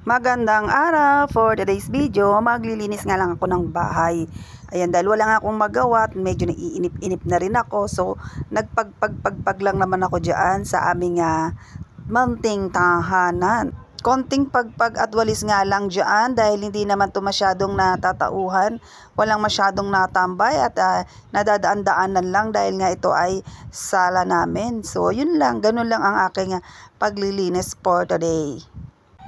Magandang araw. For today's video, maglilinis nga lang ako ng bahay. Ayan, dahil wala nga akong magawa at medyo naiinip-inip na rin ako. So, nagpagpagpagpag lang naman ako dyan sa aming munting tahanan. Konting pagpag at walis nga lang dyan dahil hindi naman to masyadong natatauhan. Walang masyadong natambay at nadadaan-daanan lang dahil nga ito ay sala namin. So, yun lang. Ganun lang ang aking paglilinis for today.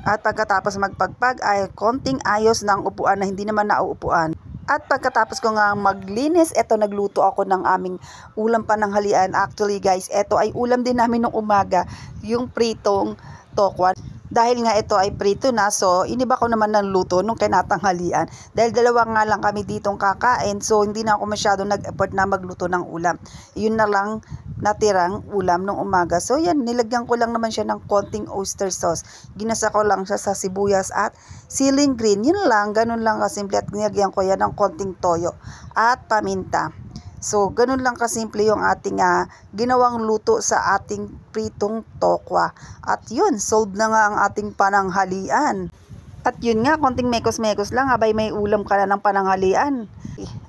At pagkatapos magpagpag ay konting ayos ng upuan na hindi naman nauupuan. At pagkatapos ko nga maglinis, eto nagluto ako ng aming ulam pananghalian. Actually guys, eto ay ulam din namin nung umaga, yung pritong tokwa. Dahil nga ito ay prito na, so iniba ko naman ng luto nung kinatanghalian. Dahil dalawa nga lang kami ditong kakain, so hindi na ako masyado nag-effort na magluto ng ulam. Yun na lang natirang ulam nung umaga. So yan, nilagyan ko lang naman siya ng konting oyster sauce. Ginasa ko lang siya sa sibuyas at siling green. Yun lang, ganun lang kasimple at nilagyan ko yan ng konting toyo at paminta. So, ganun lang kasimple yung ating ginawang luto sa ating pritong tokwa. At yun, solved na nga ang ating pananghalian. At yun nga, konting mekos-mekos lang, abay may ulam ka na ng pananghalian.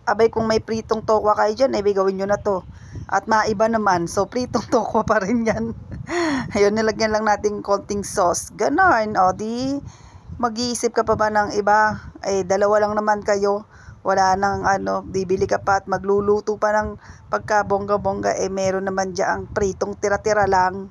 Abay kung may pritong tokwa kayo dyan, ay gawin nyo na to. At maiba naman, so pritong tokwa pa rin yan. Ayun, nilagyan lang natin konting sauce. Ganon, o di, mag-iisip ka pa ba ng iba? Eh, dalawa lang naman kayo. Wala nang bibili ka pa at magluluto pa ng pagka-bongga-bongga, eh meron naman diyang pritong tira-tira lang.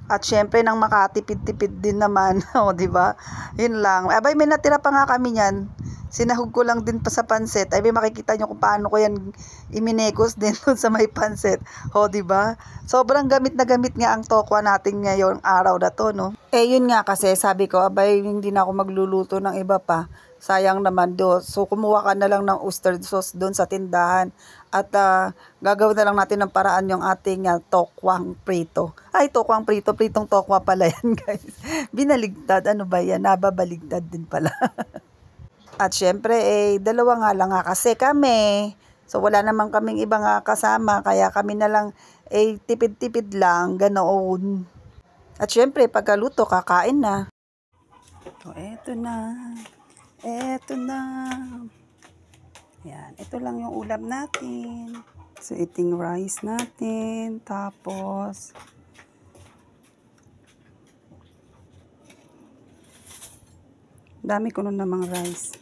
At syempre nang makatipid-tipid din naman, o di ba? Yun lang. Abay may natira pa nga kami niyan. Sinahog ko lang din pa sa pansit. Ay may makikita nyo kung paano ko yan iminekos din dun sa may pansit. O di ba? Sobrang gamit na gamit nga ang tokwa natin ngayong araw na to, no? Eh yun nga kasi sabi ko, abay hindi na ako magluluto ng iba pa. Sayang naman do. So, kumuha ka na lang ng oyster sauce doon sa tindahan. At gagawin na lang natin ng paraan yung ating tokwang prito. Ay, tokwang prito. Pritong tokwa pala yan, guys. Binaligtad. Ano ba yan? Nababaligtad din pala. At syempre, dalawa nga lang kasi kami. So, wala naman kaming ibang kasama. Kaya kami na lang, tipid-tipid lang. Ganoon. At syempre, pagkaluto, kakain na. So, eto na. Eto na. Yan. Ito lang yung ulam natin. So, eating rice natin. Tapos, dami ko nun namang rice.